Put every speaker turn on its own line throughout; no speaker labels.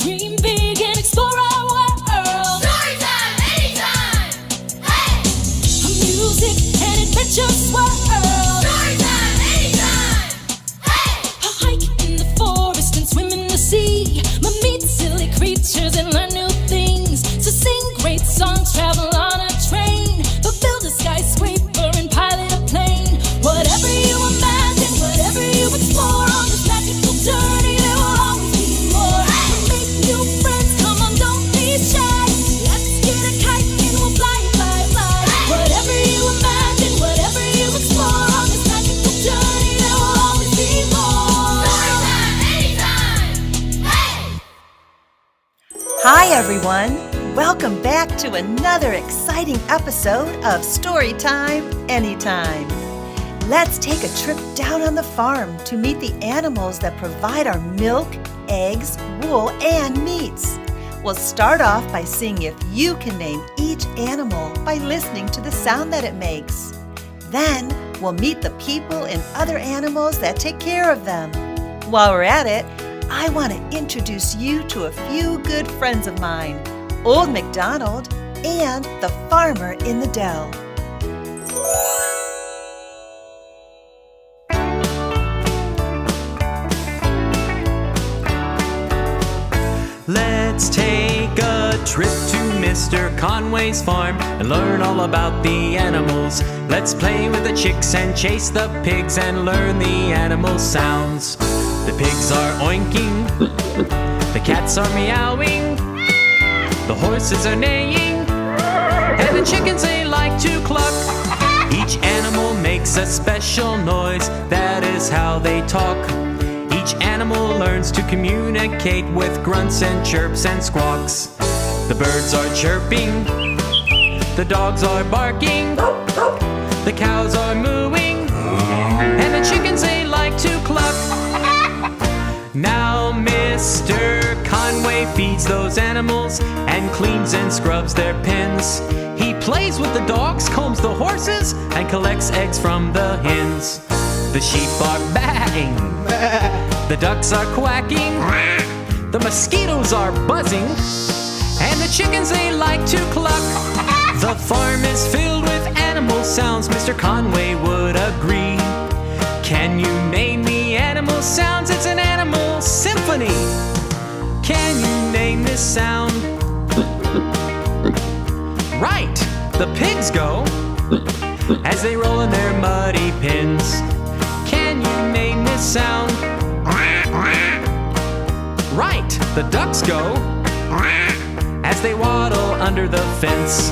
dream big and explore our world.
Storytime, anytime! Hey!
A music and adventure swirl.
Storytime, anytime! Hey!
A hike in the forest and swim in the sea. Meet silly creatures and learn new things. So sing great songs, travel on a train, or build a skyscraper and pilot a plane. Whatever you imagine, whatever you explore on this magical journey, there will always be more. Make new friends, come on, don't be shy. Let's get a kite and we'll fly, fly, fly. Whatever you imagine, whatever you explore on this magical journey, there will always be more.
Storytime, anytime! Hey!
Hi, everyone. Welcome back to another exciting episode of Storytime Anytime. Let's take a trip down on the farm to meet the animals that provide our milk, eggs, wool, and meats. We'll start off by seeing if you can name each animal by listening to the sound that it makes. Then we'll meet the people and other animals that take care of them. While we're at it, I want to introduce you to a few good friends of mine, Old MacDonald and the farmer in the dell.
Let's take a trip to Mr. Conway's farm and learn all about the animals. Let's play with the chicks and chase the pigs and learn the animal sounds. The pigs are oinking, the cats are meowing, the horses are neighing, and the chickens they like to cluck. Each animal makes a special noise, that is how they talk. Each animal learns to communicate with grunts and chirps and squawks. The birds are chirping, the dogs are barking, the cows are mooing, and the chickens they like to cluck. Now Mr. Conway feeds those animals and cleans and scrubs their pens. He plays with the dogs, combs the horses, and collects eggs from the hens. The sheep are baying, the ducks are quacking, the mosquitoes are buzzing, and the chickens they like to cluck. The farm is filled with animal sounds, Mr. Conway would agree. Can you name the animal sounds? It's an animal symphony. Can you name this sound? Right, the pigs go as they roll in their muddy pens. Can you name this sound? Right, the ducks go as they waddle under the fence.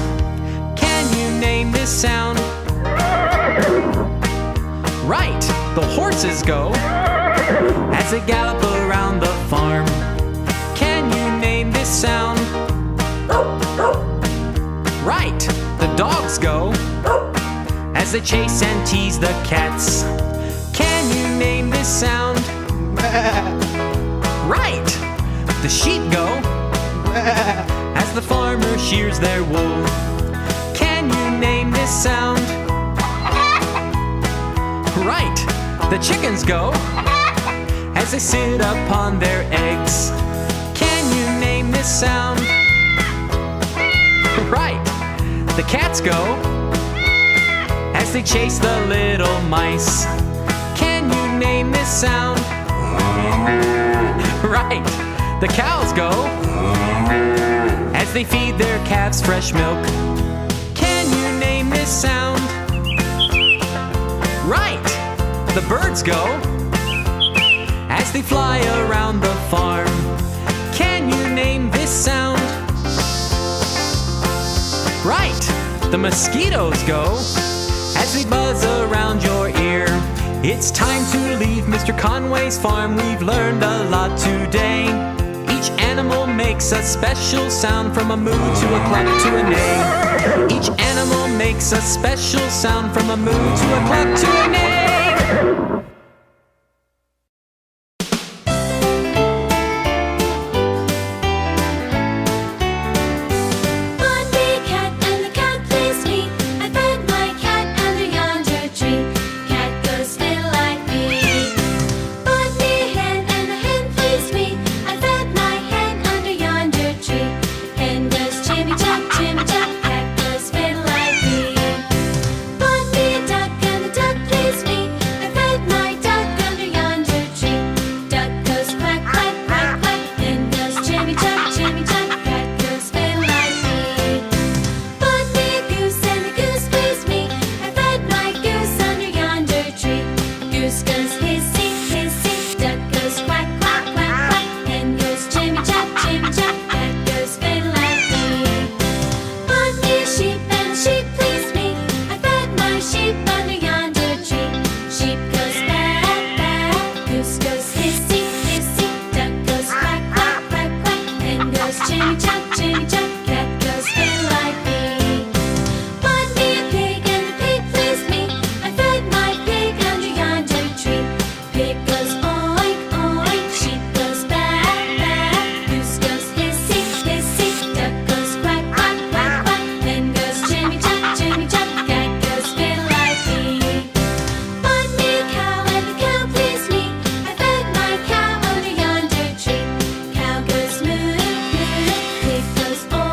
Can you name this sound? Right, the horses go as they gallop around the farm. Can you name this sound? Right, the dogs go as they chase and tease the cats. Can you name this sound? Right, the sheep go as the farmer shears their wool. Can you name this sound? Right, the chickens go as they sit upon their eggs. Can you name this sound? Right, the cats go as they chase the little mice. Can you name this sound? Right, the cows go as they feed their calves fresh milk. Can you name this sound? Right, the birds go as they fly around the farm. Can you name this sound? Right, the mosquitoes go as they buzz around your ear. It's time to leave Mr. Conway's farm. We've learned a lot today. Each animal makes a special sound, from a moo to a cluck to a neigh. Each animal makes a special sound, from a moo to a cluck to a neigh.
Jimmy Chuck, Jimmy Chuck. Cat goes fiddle like me. Bought me a pig and the pig pleased me. I fed my pig under yonder tree. Pig goes oink, oink. Sheep goes baa, baa. Goose goes hissy, hissy. Duck goes quack, quack, quack, quack. Then goes Jimmy Chuck, Jimmy Chuck. Cat goes fiddle like me. Bought me a cow and the cow pleased me. I fed my cow under yonder tree. Cow goes moo, moo. Pig goes oink,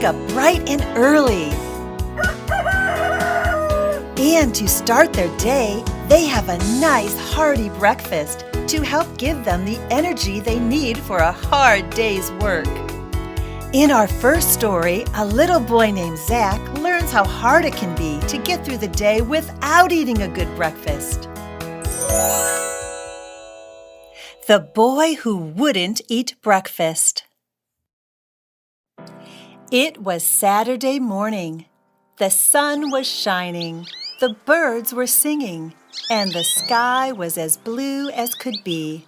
up bright and early. And to start their day, they have a nice hearty breakfast to help give them the energy they need for a hard day's work. In our first story, a little boy named Zach learns how hard it can be to get through the day without eating a good breakfast. The Boy Who Wouldn't Eat Breakfast. It was Saturday morning. The sun was shining, the birds were singing, and the sky was as blue as could be.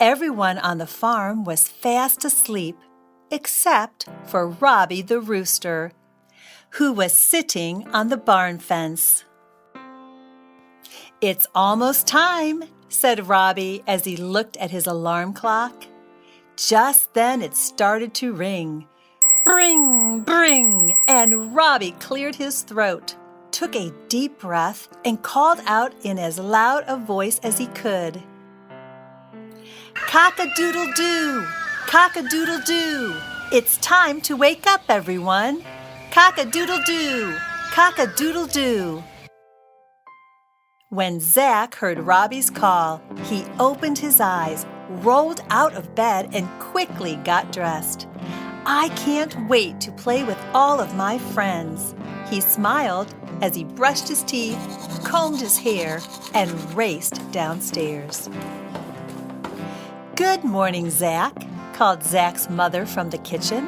Everyone on the farm was fast asleep, except for Robbie the rooster, who was sitting on the barn fence. "It's almost time," said Robbie as he looked at his alarm clock. Just then it started to ring. Bring, bring, and Robbie cleared his throat, took a deep breath, and called out in as loud a voice as he could. "Cock-a-doodle-doo! Cock-a-doodle-doo! It's time to wake up, everyone! Cock-a-doodle-doo! Cock-a-doodle-doo!" When Zach heard Robbie's call, he opened his eyes, rolled out of bed, and quickly got dressed. "I can't wait to play with all of my friends," he smiled as he brushed his teeth, combed his hair, and raced downstairs. "Good morning, Zach," called Zach's mother from the kitchen.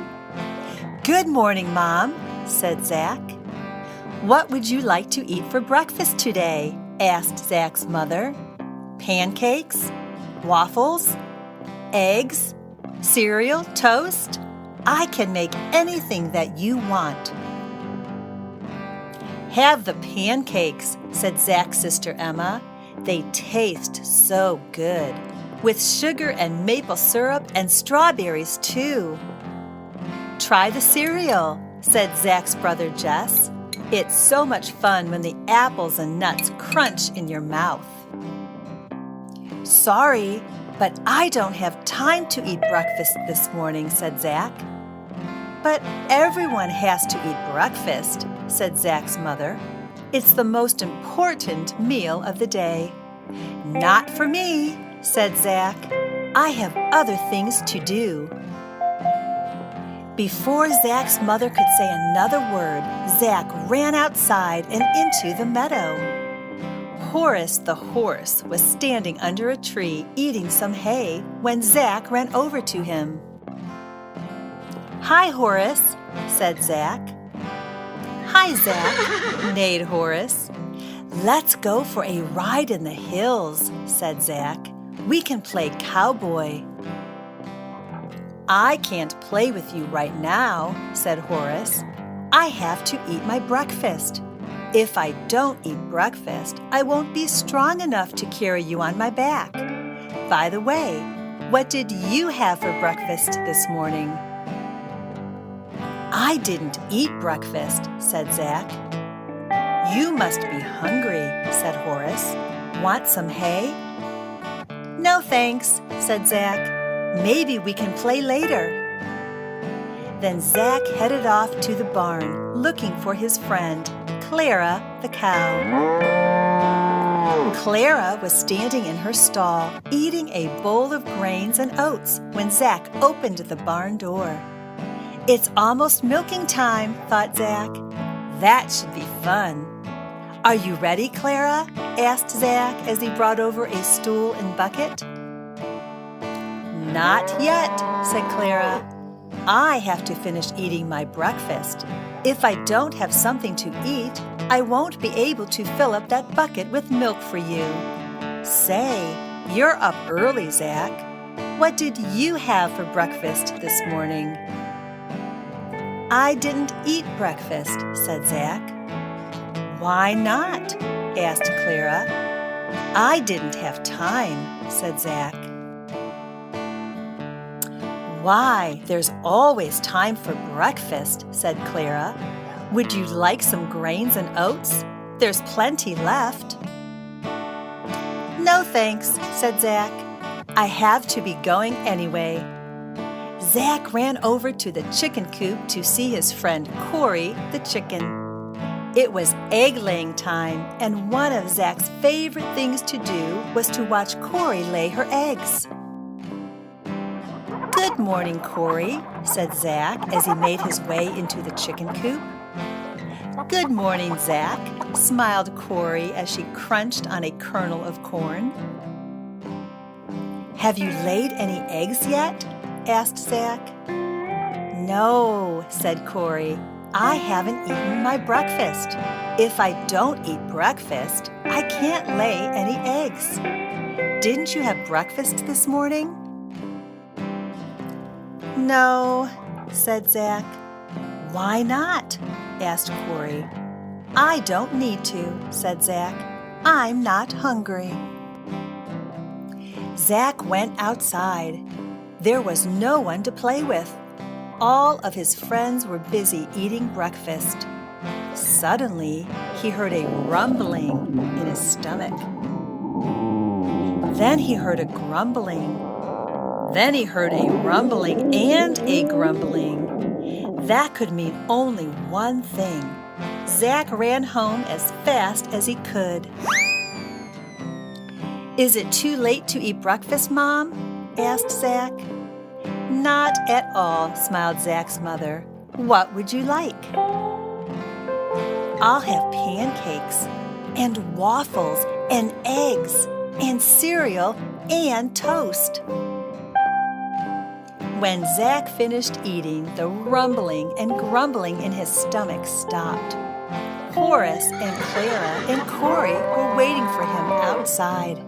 "Good morning, Mom," said Zach. "What would you like to eat for breakfast today?" asked Zach's mother. "Pancakes? Waffles? Eggs? Cereal? Toast? I can make anything that you want." "Have the pancakes," said Zach's sister Emma. "They taste so good, with sugar and maple syrup and strawberries too." "Try the cereal," said Zach's brother Jess. "It's so much fun when the apples and nuts crunch in your mouth." "Sorry, but I don't have time to eat breakfast this morning," said Zach. "But everyone has to eat breakfast," said Zach's mother. "It's the most important meal of the day." "Not for me," said Zach. "I have other things to do." Before Zach's mother could say another word, Zach ran outside and into the meadow. Horace the horse was standing under a tree eating some hay when Zach ran over to him. "Hi, Horace," said Zach. "Hi, Zach," neighed Horace. "Let's go for a ride in the hills," said Zach. "We can play cowboy." "I can't play with you right now," said Horace. "I have to eat my breakfast. If I don't eat breakfast, I won't be strong enough to carry you on my back. By the way, what did you have for breakfast this morning?" "I didn't eat breakfast," said Zach. "You must be hungry," said Horace. "Want some hay?" "No thanks," said Zach. "Maybe we can play later." Then Zach headed off to the barn, looking for his friend, Clara the cow. Clara was standing in her stall, eating a bowl of grains and oats when Zach opened the barn door. "It's almost milking time," thought Zach. "That should be fun." "Are you ready, Clara?" asked Zach as he brought over a stool and bucket. "Not yet," said Clara. "I have to finish eating my breakfast. If I don't have something to eat, I won't be able to fill up that bucket with milk for you. Say, you're up early, Zach. What did you have for breakfast this morning?" "I didn't eat breakfast," said Zach. "Why not?" asked Clara. "I didn't have time," said Zach. "Why, there's always time for breakfast," said Clara. "Would you like some grains and oats? There's plenty left." "No thanks," said Zach. "I have to be going anyway." Zach ran over to the chicken coop to see his friend Corey the chicken. It was egg-laying time, and one of Zach's favorite things to do was to watch Corey lay her eggs. "Good morning, Corey," said Zach as he made his way into the chicken coop. "Good morning, Zach," smiled Corey as she crunched on a kernel of corn. "Have you laid any eggs yet?" asked Zach. "No," said Corey. "I haven't eaten my breakfast. If I don't eat breakfast, I can't lay any eggs. Didn't you have breakfast this morning?" "No," said Zach. "Why not?" asked Corey. "I don't need to," said Zach. "I'm not hungry." Zach went outside. There was no one to play with. All of his friends were busy eating breakfast. Suddenly, he heard a rumbling in his stomach. Then he heard a grumbling. Then he heard a rumbling and a grumbling. That could mean only one thing. Zach ran home as fast as he could. "Is it too late to eat breakfast, Mom?" asked Zach. "Not at all," smiled Zach's mother. "What would you like?" "I'll have pancakes and waffles and eggs and cereal and toast." When Zach finished eating, the rumbling and grumbling in his stomach stopped. Horace and Clara and Corey were waiting for him outside.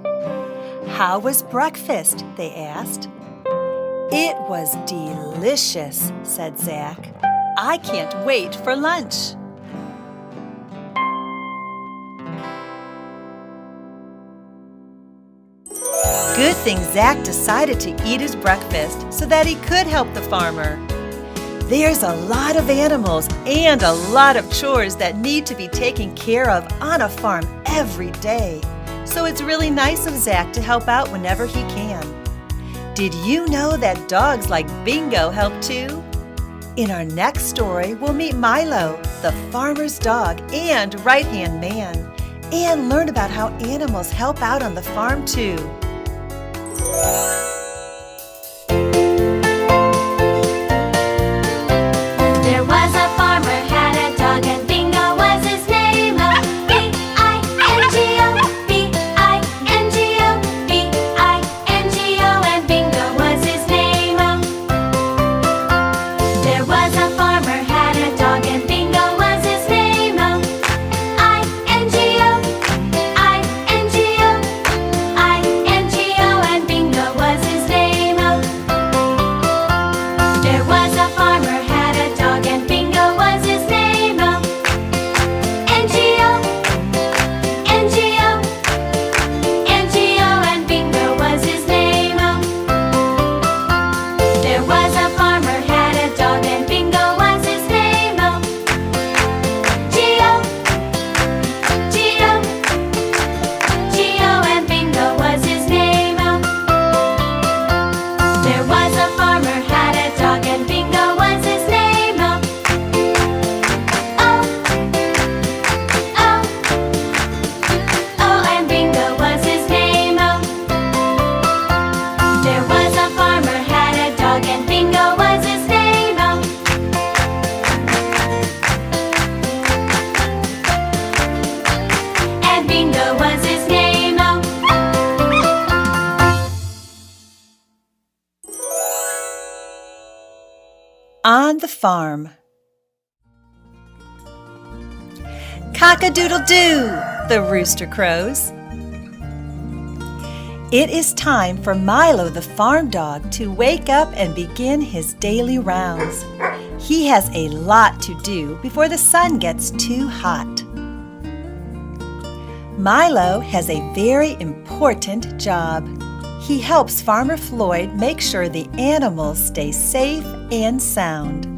"How was breakfast?" they asked. "It was delicious," said Zach. "I can't wait for lunch." Good thing Zach decided to eat his breakfast so that he could help the farmer. There's a lot of animals and a lot of chores that need to be taken care of on a farm every day. So it's really nice of Zach to help out whenever he can. Did you know that dogs like Bingo help too? In our next story, we'll meet Milo, the farmer's dog and right-hand man, and learn about how animals help out on the farm too.
There was a farmer had a dog and Bingo was his name. B-I-N-G-O, B-I-N-G-O, B-I-N-G-O, and Bingo was his name. There was a farmer had a dog and Bingo was his name. I-N-G-O, I-N-G-O, I-N-G-O, and Bingo was his name. There was a farmer had a dog and Bingo was his name. N-G-O, N-G-O, N-G-O, and Bingo was his name. There was a farmer had a dog and Bingo was his name. G-O, G-O, G-O, and Bingo was his name. There was a farmer had a dog and Bingo was his name. Oh, oh, oh, and Bingo was his name. There was a farmer had a dog and Bingo was his name. And Bingo was his name.
On the farm. "Cock-a-doodle-doo," the rooster crows. It is time for Milo the farm dog to wake up and begin his daily rounds. He has a lot to do before the sun gets too hot. Milo has a very important job. He helps Farmer Floyd make sure the animals stay safe and sound.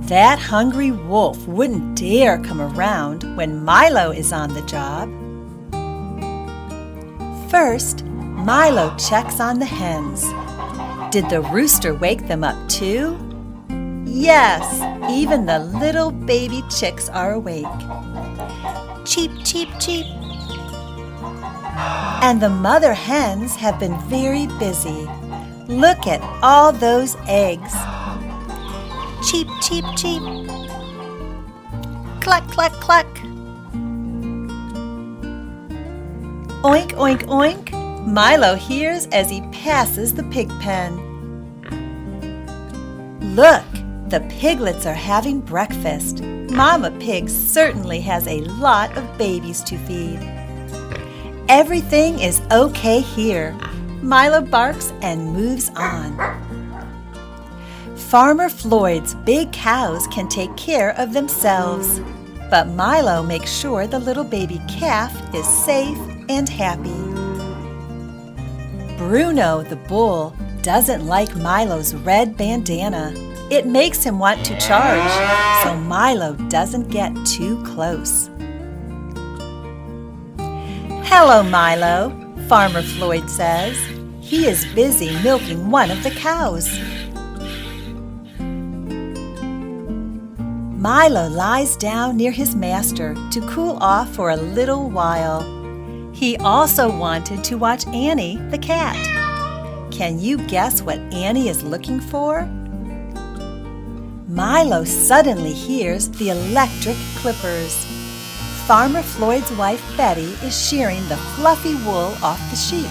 That hungry wolf wouldn't dare come around when Milo is on the job. First, Milo checks on the hens. Did the rooster wake them up too? Yes, even the little baby chicks are awake. Cheep, cheep, cheep. And the mother hens have been very busy. Look at all those eggs. Cheep, cheep, cheep. Cluck, cluck, cluck. Oink, oink, oink. Milo hears as he passes the pig pen. Look, the piglets are having breakfast. Mama Pig certainly has a lot of babies to feed. Everything is okay here. Milo barks and moves on. Farmer Floyd's big cows can take care of themselves, but Milo makes sure the little baby calf is safe and happy. Bruno the bull doesn't like Milo's red bandana. It makes him want to charge, so Milo doesn't get too close. Hello, Milo, Farmer Floyd says. He is busy milking one of the cows. Milo lies down near his master to cool off for a little while. He also wanted to watch Annie, the cat. Can you guess what Annie is looking for? Milo suddenly hears the electric clippers. Farmer Floyd's wife Betty is shearing the fluffy wool off the sheep.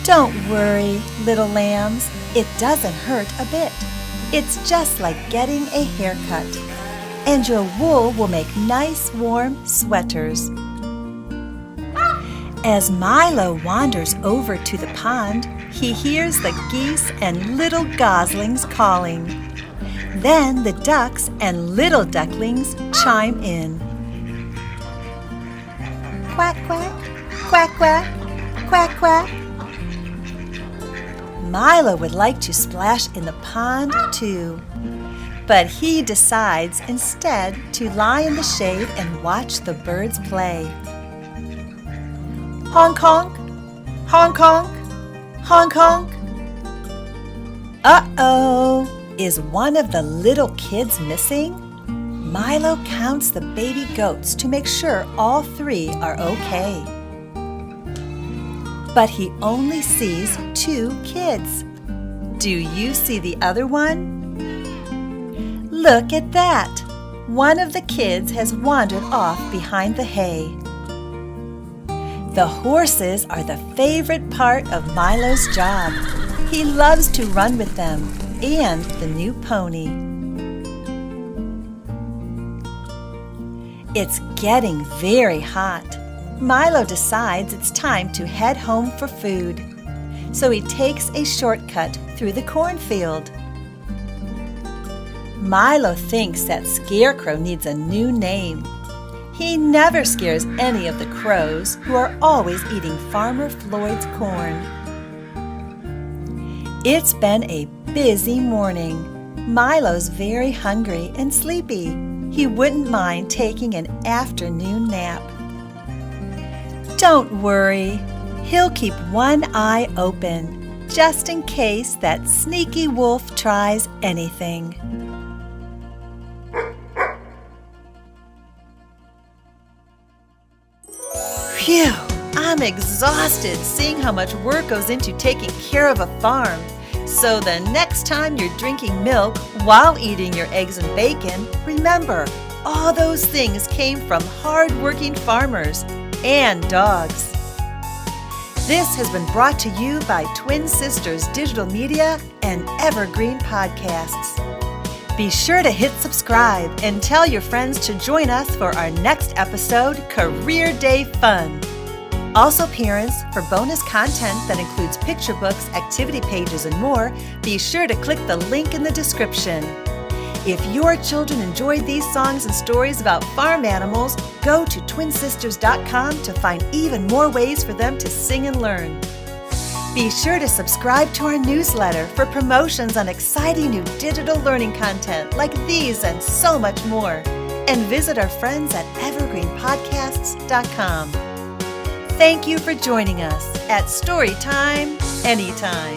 Don't worry, little lambs, it doesn't hurt a bit. It's just like getting a haircut. And your wool will make nice warm sweaters. As Milo wanders over to the pond, he hears the geese and little goslings calling. Then the ducks and little ducklings chime in. Quack, quack, quack, quack, quack, quack. Milo would like to splash in the pond too, but he decides instead to lie in the shade and watch the birds play. Honk, honk, honk, honk, honk, honk. Uh-oh, is one of the little kids missing? Milo counts the baby goats to make sure all three are okay. But he only sees 2 kids. Do you see the other one? Look at that! One of the kids has wandered off behind the hay. The horses are the favorite part of Milo's job. He loves to run with them and the new pony. It's getting very hot. Milo decides it's time to head home for food, so he takes a shortcut through the cornfield. Milo thinks that Scarecrow needs a new name. He never scares any of the crows who are always eating Farmer Floyd's corn. It's been a busy morning. Milo's very hungry and sleepy. He wouldn't mind taking an afternoon nap. Don't worry, he'll keep one eye open, just in case that sneaky wolf tries anything. Phew, I'm exhausted seeing how much work goes into taking care of a farm. So the next time you're drinking milk while eating your eggs and bacon, remember, all those things came from hard-working farmers and dogs. This has been brought to you by Twin Sisters Digital Media and Evergreen Podcasts. Be sure to hit subscribe and tell your friends to join us for our next episode, Career Day Fun. Also, parents, for bonus content that includes picture books, activity pages, and more, be sure to click the link in the description. If your children enjoyed these songs and stories about farm animals, go to twinsisters.com to find even more ways for them to sing and learn. Be sure to subscribe to our newsletter for promotions on exciting new digital learning content like these and so much more. And visit our friends at evergreenpodcasts.com. Thank you for joining us at Storytime Anytime.